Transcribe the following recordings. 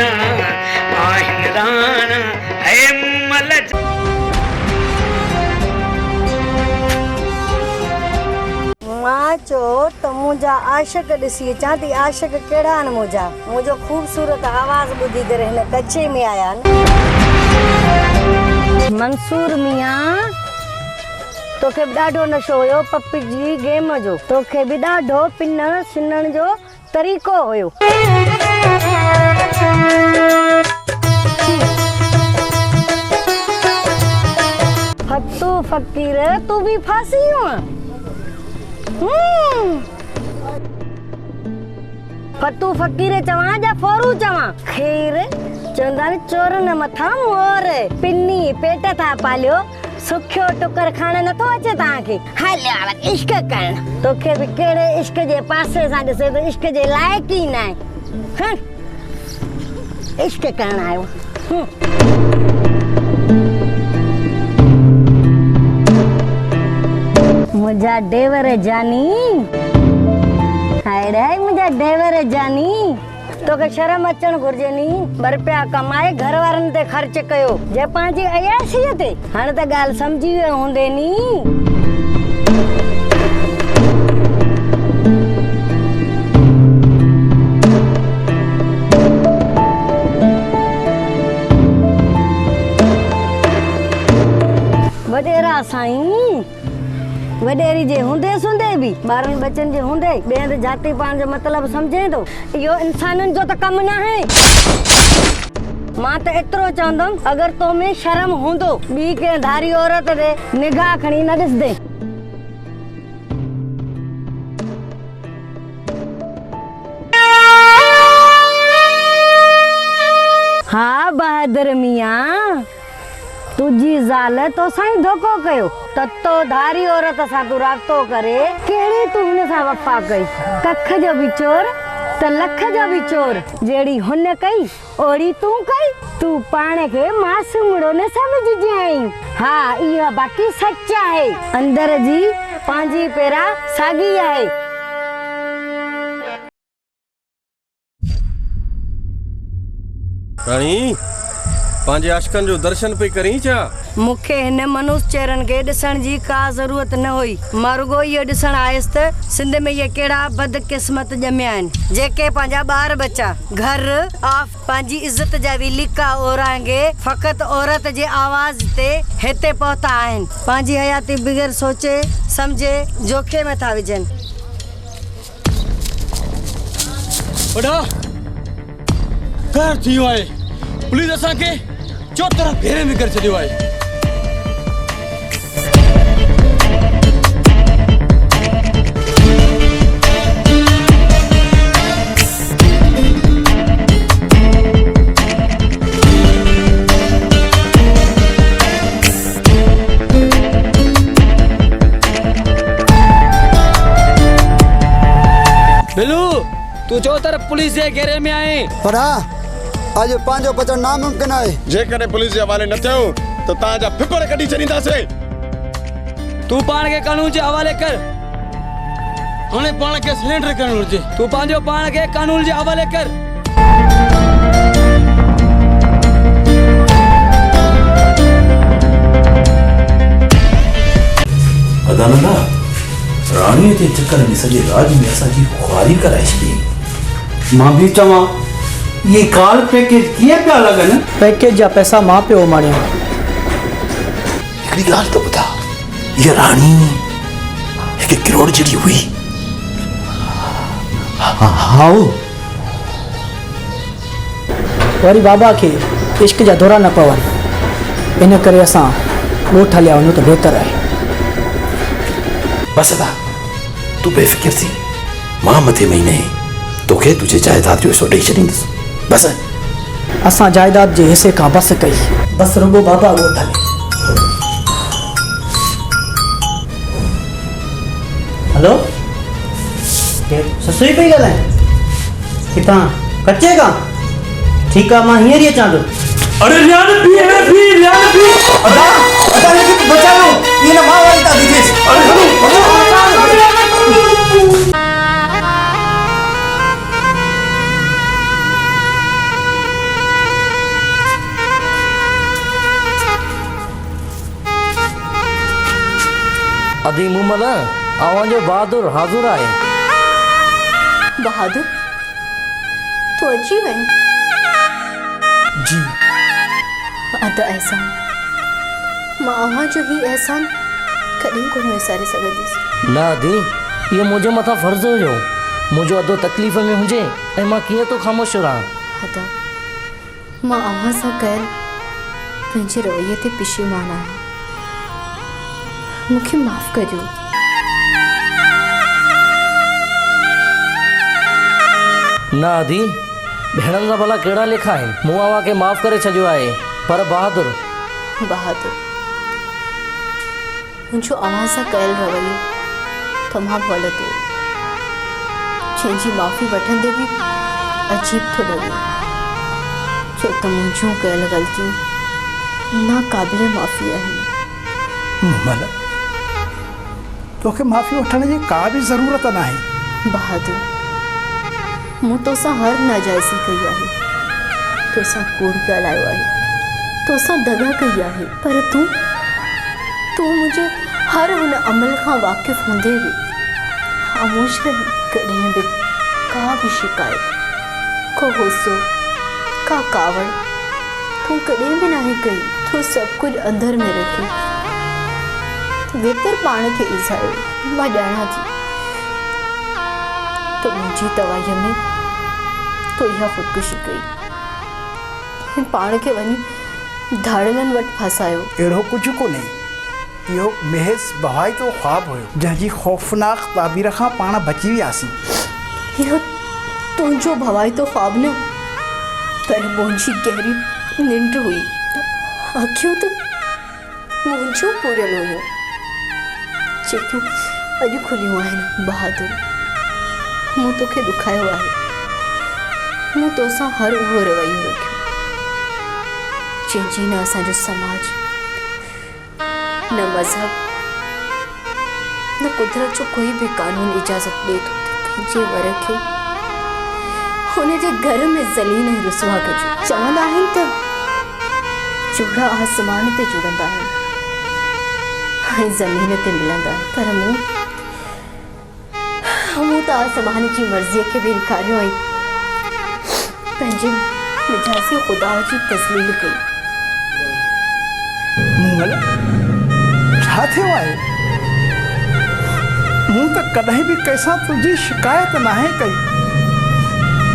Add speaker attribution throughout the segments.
Speaker 1: राणा आहिन राणा है मल
Speaker 2: मां चो तो मुझा आशिक ॾिसी अचां थी। आशिक कहिड़ा आहिनि मुझा? मुंहिंजो ख़ूबसूरत आवाज़ ॿुधी करे हिन कचे में आया आहिनि। मंसूर मियां, तोखे बि ॾाढो नशो हुयो पप्पी जी गेम जो। तोखे बि ॾाढो पिनण सिनण जो तरीक़ो हुयो। फतू फ़कीर तू भी फासी हुआ। फतू फ़कीर चवां या फोरू चवां? खैर चवंदा आहिनि चोरन मथां मोर। पिनी पेट था पालियो, सुखियो टुकर खाइण नथो अचे तव्हांखे। हलिया इश्क करण, तोखे बि कहिड़े इश्क जे पासे सां ॾिसे तो इश्क जे लाइक़ ई न आहे। इश्क करण आयो। मुझा डेवर जानी, हाय रे मुझा डेवर जानी। तोखे शर्म अचण घुर्जे नी। रुपया कमाए घर वारनि ते ख़र्च कयो जे पंहिंजी अयाशीअ ते। हाणे त ॻाल्हि सम्झी वियो हूंदे नी। वॾेरा साईं, वॾेरी जे हूंदे सुंदे बि ॿारनि बच्चनि जे हूंदे ॿिए हंधि जाति पाण जो मतिलबु सम्झे थो। इहो इंसाननि जो त कमु न आहे। मां त एतिरो चवंदमि अगरि तो में शर्म हूंदो ॿी कंहिं धारी औरत ते निगाह खणी न ॾिसदे। हा बहादुर मियां, तुझी ज़ाल तो साईं धोखो कयो त तो धारी औरत सां तूं राब्तो करे कहिड़ी तूं हुन सां वफ़ा कई? कख जो बि चोर त लख जो बि चोर। जहिड़ी हुन कई ओड़ी तूं कई। तूं पाण खे मासूमड़ो न समझजे आई। हा इहा बाक़ी सच आहे। अंदर जी पंहिंजी पेरा साॻी आहे।
Speaker 3: राणी पंहिंजे आशिकनि जो दर्शन पई करी छा?
Speaker 2: मूंखे हिन मनुष्य चेहरनि खे ॾिसण जी का ज़रूरत न हुई। मां रुगो इहो ॾिसण आयसि त सिंध में इहे कहिड़ा बदकिस्मत ॼमिया आहिनि जेके पंहिंजा ॿार बच्चा घर आफ पंहिंजी इज़त जा बि लिका ओरांगे फ़क़त औरत जे आवाज़ ते हिते पहुता आहिनि। पंहिंजी हयाती बग़ैर सोचे सम्झे जोखे में था विझनि।
Speaker 4: वॾा कर थी वियो आहे। पुलिस असांखे चो तरफ़ घेरे में करे छॾियो आहे। बिलू तू चो तरफ़ पुलिस जे घेरे में आहे।
Speaker 5: पर आज पांचो बचण नामुमकिन है।
Speaker 3: जेकॾहिं पुलिस जे हवाले न थियो त तव्हांजा फिफड़ कढी छॾींदासीं।
Speaker 4: तू पाण खे कानून जे हवाले कर। हाणे पाण खे सरेंडर करणु घुरिजे। तू पंहिंजो पाण खे कानून जे हवाले कर।
Speaker 6: अदालत राणी जे चक्कर में सॼे राज में असांजी ख़ुआरी कराए छॾी।
Speaker 7: मां भी चवां ये कार पैकेज कीअं पिया लॻनि? पैकेज जा पैसा मां पियो माणियां।
Speaker 6: हिकिड़ी ॻाल्हि त ॿुधा, इहा राणी हिकु किरोड़ जहिड़ी हुई।
Speaker 7: हा वरी बाबा खे इश्क जा दौरा न पवनि, इन करे असां ॻोठ हलिया वञूं त बहितर आहे।
Speaker 6: बस अदा तूं बेफ़िक्र थी। मां मथे महीने तोखे तुंहिंजे जायदाद जो हिसो ॾेई छॾींदुसि। बस
Speaker 7: असां जायदाद जे हिसे खां बस कई। बस रुगो बाबा ॻोठ हले। हेलो ससुई पई ॻाल्हाए किथां? कचे खां? ठीकु आहे मां हींअर ई अचां थो।
Speaker 6: अरे ध्यान पी
Speaker 7: अदा हिनखे बचायो। ये न मां वारी था दीजिए।
Speaker 8: आदि मूमल आवां जो बहादुर हाज़ुर आहे।
Speaker 9: बहादुर तू अची वहीं
Speaker 7: जी
Speaker 9: अद एहसान मां अवां जो ही एहसान कॾहिं कोन विसारे सघंदसि।
Speaker 8: ना आदि इहो मुंहिंजे मथां फ़र्ज़ु हुयो। मुंहिंजो अदो तकलीफ़ में हुजे ऐं मां कीअं तो ख़ामोश रहां।
Speaker 9: अदा मां अवां सां कयल पंहिंजे रवैये ते पशेमान आहियां। मूंखे माफ़ कजो।
Speaker 8: ना आदि भेणनि सां भला कहिड़ा लेखा आहिनि। मूं अव्हां खे माफ़ करे छॾियो आहे, पर बहादुर मुंहिंजो अवां सां कयल रवैयो तमामु ग़लति हो, जंहिंजी माफ़ी वठंदे बि अजीब थो लॻे, छो त मुंहिंजूं कयल ग़लतियूं नाक़ाबिल माफ़ी आहिनि।
Speaker 10: मूमल तोखे माफ़ी वठण जी का बि ज़रूरत नाहे।
Speaker 9: बहादुर मूं तोसां हर नाजाइज़ी कई आहे, तोसां कूड़ ॻाल्हायो आहे, तोसां दगा कई आहे, पर तूं मुंहिंजे हर हुन अमल खां वाक़िफ़ हूंदे बि ख़ामोश रही। कॾहिं बि का बि शिकायत, को गुस्सो, का कावड़ तूं कॾहिं बि नाहे कई। तूं सभु कुझु अंदर में रखी वेतर पाण खे इज़ायो। मां ॼाणां थी तो मुंहिंजी तवाईअ में तो इहा ख़ुदकुशी कई, पाण खे वञी धाड़लनि वटि फसायो।
Speaker 10: अहिड़ो कुझु कोन्हे, इहो महज़ बहाइतो ख्वाब हुयो, जंहिंजी ख़ौफ़नाक ताबीर खां पाण बची वियासीं।
Speaker 9: इहो तुंहिंजो भवाइतो ख्वाब न, पर मुंहिंजी गहरी निंड हुई। अखियूं त मुंहिंजो पूरल हुयो, जेकियूं अॼु खुलियूं आहिनि। बहादुर मूं तोखे ॾुखायो आहे, मूं तोसां हर उहो रवैयो रखियो जंहिंजी न असांजो समाज, न मज़हब, न कुदरत जो कोई भी कानून इजाज़त ॾे थो पंहिंजे वर खे हुन जे घर में ज़लील ऐं रुसवा कजे। चवंदा आहिनि त जोड़ा आसमान ते जुड़ंदा आहिनि ऐं ज़मीन ते मिलंदा आहिनि, पर मूं त आसमान जी मर्ज़ीअ खे बि इनकारियो ऐं पंहिंजे मिजाज़ी ख़ुदा जी तस्लील कई।
Speaker 10: मूमल छा थियो आहे? मूं त कॾहिं बि कंहिंसां तुंहिंजी शिकायत नाहे कई,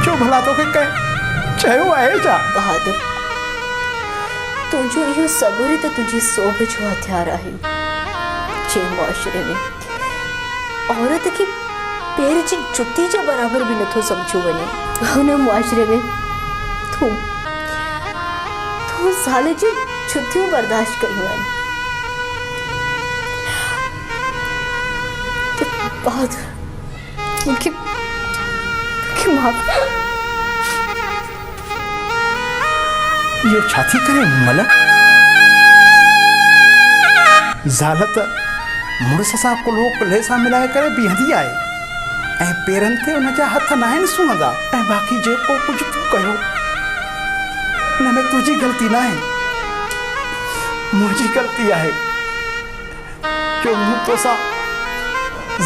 Speaker 10: छो भला तोखे कंहिं चयो आहे छा?
Speaker 9: बहादुर तुंहिंजो इहो सबुर त तुंहिंजी सोभ जो हथियार आहे। जे मुआशरे में औरत खे पैर जी जुती जे बराबर भी नथो समझो वञे, हुन मुआशरे में तूं साल जी जुतियूं बर्दाश्त कयूं आहिनि। बहादुर मूंखे माफ़।
Speaker 10: इहो छा थी करे मूमल? ज़ालत मुड़ुस सां कुल्हो कुल्हे सां मिलाए करे बीहंदी आहे ऐं पेरनि ते उनजा हथ न आहिनि सुहंदा, ऐं बाक़ी जेको कुझु तूं कयो हुन में तुंहिंजी ग़लती न आहे, मुंहिंजी ग़लती आहे जो मूं तोसां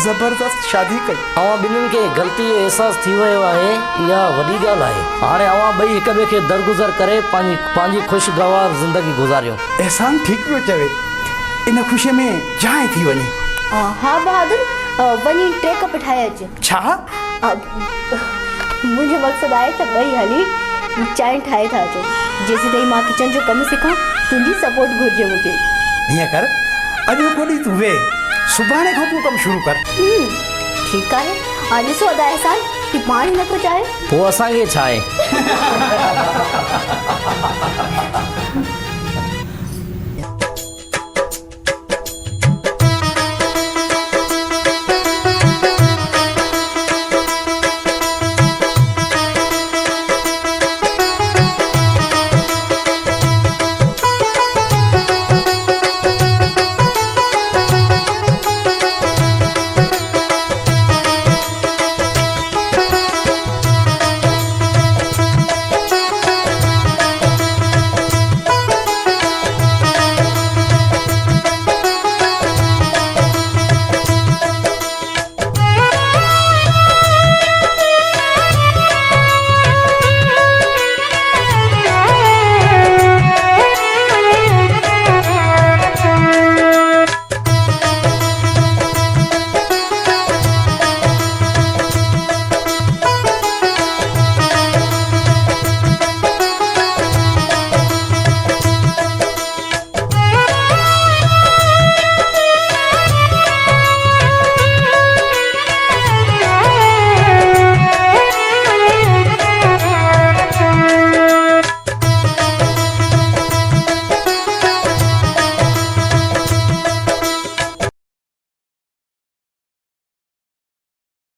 Speaker 10: ज़बरदस्त शादी कई।
Speaker 8: अवां ॿिन्हिनि खे ग़लती जो अहसासु थी वियो आहे, इहा वॾी ॻाल्हि आहे। हाणे अवां ॿई हिक ॿिए खे दरगुज़र करे पंहिंजी ख़ुशगवार ज़िंदगी गुज़ारियो।
Speaker 10: एहसान ठीक पियो चवे, इन ख़ुशीअ में जाइ थी वञे।
Speaker 9: हाँ बहादुर वञी 3 कप ठाहे अच।
Speaker 10: छा?
Speaker 9: मुंहिंजो मक़सदु आहे त ॿई हली चांहि ठाहे था अचो। जेसीं ताईं मां किचन जो कमु सिखां तुंहिंजी सपोर्ट घुरिजे मूंखे।
Speaker 10: हीअं कर, अॼु को ॾींहुं तूं वेह, सुभाणे खां तूं कमु शुरू कर।
Speaker 9: ठीकु आहे। ॾिसो अदा एहसान कि पाणी नथो चाहे,
Speaker 8: पोइ असांखे छा आहे।